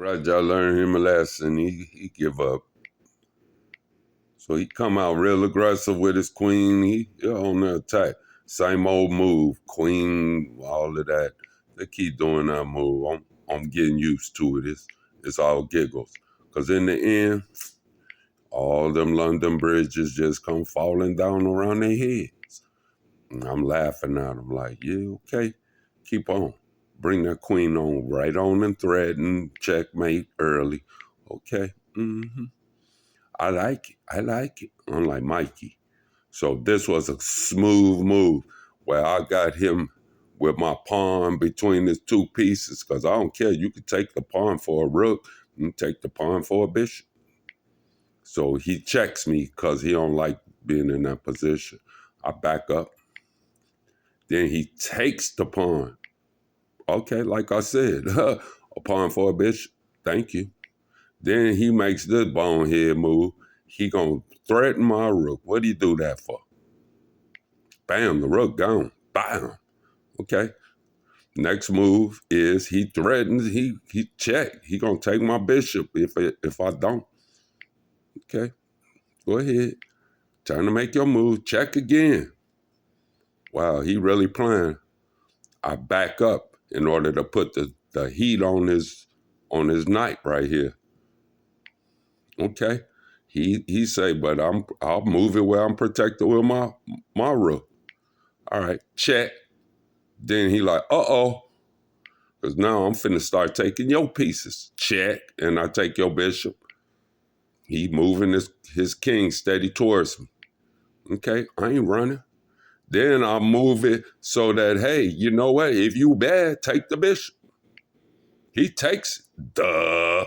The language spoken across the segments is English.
Raja learned him a lesson. He give up. So he come out real aggressive with his queen. He on the attack. Same old move, queen, all of that. They keep doing that move. I'm getting used to it. It's all giggles. Because in the end, all them London bridges just come falling down around their heads. And I'm laughing at them like, yeah, okay, keep on. Bring that queen on, right on and threaten, checkmate early. Okay, I like it, unlike Mikey. So this was a smooth move where I got him with my pawn between his two pieces, because I don't care. You could take the pawn for a rook and take the pawn for a bishop. So he checks me because he don't like being in that position. I back up. Then he takes the pawn. Okay, like I said, a pawn for a bishop. Thank you. Then he makes this bonehead move. He gonna threaten my rook. What do you do that for? Bam, the rook gone. Bam. Okay. Next move is he threatens. He check. He gonna take my bishop if I don't. Okay. Go ahead. Trying to make your move. Check again. Wow, he really playing. I back up in order to put the heat on his knight right here. Okay. He say, but I'll move it where I'm protected with my rook. All right, check. Then he like, uh-oh. Because now I'm finna start taking your pieces. Check. And I take your bishop. He moving his king steady towards me. Okay, I ain't running. Then I'll move it so that, hey, you know what? If you bad, take the bishop. He takes it. Duh.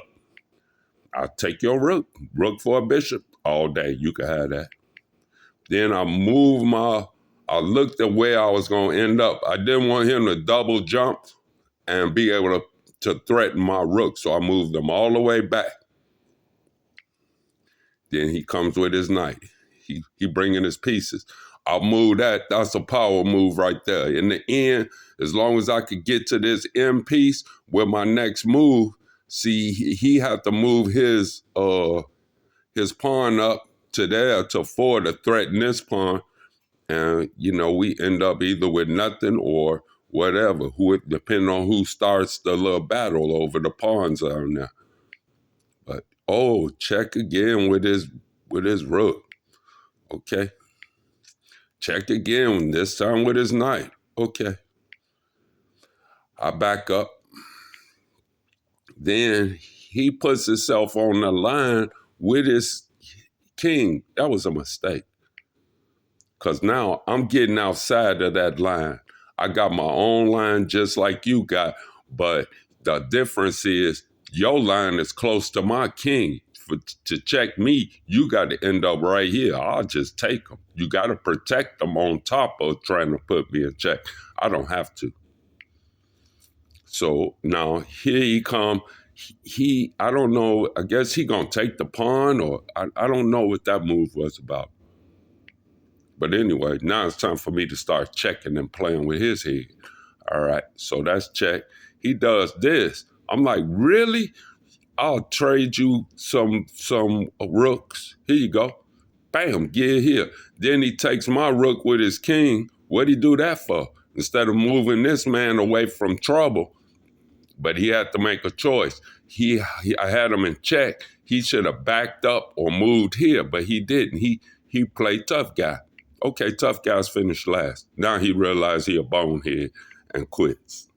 I'll take your rook. Rook for a bishop all day. You can have that. Then I looked at where I was going to end up. I didn't want him to double jump and be able to threaten my rook. So I moved him all the way back. Then he comes with his knight. He bringing his pieces. I'll move that. That's a power move right there. In the end, as long as I could get to this end piece with my next move, see, he had to move his pawn up to there to 4 to threaten this pawn. And, we end up either with nothing or whatever, depending on who starts the little battle over the pawns on there. But, check again with his rook. Okay. Check again, this time with his knight. Okay. I back up. Then he puts himself on the line with his king. That was a mistake. Because now I'm getting outside of that line. I got my own line just like you got, but the difference is your line is close to my king. To check me, you got to end up right here. I'll just take them. You got to protect them on top of trying to put me in check. I don't have to. So now here he come. I don't know, I guess he gonna take the pawn, or I don't know what that move was about. But anyway, now it's time for me to start checking and playing with his head. All right, so that's check. He does this. I'm like, really? I'll trade you some rooks. Here you go. Bam, get here. Then he takes my rook with his king. What'd he do that for? Instead of moving this man away from trouble, but he had to make a choice. I had him in check. He should have backed up or moved here, but he didn't. He played tough guy. Okay, tough guys finish last. Now he realized he a bonehead and quits.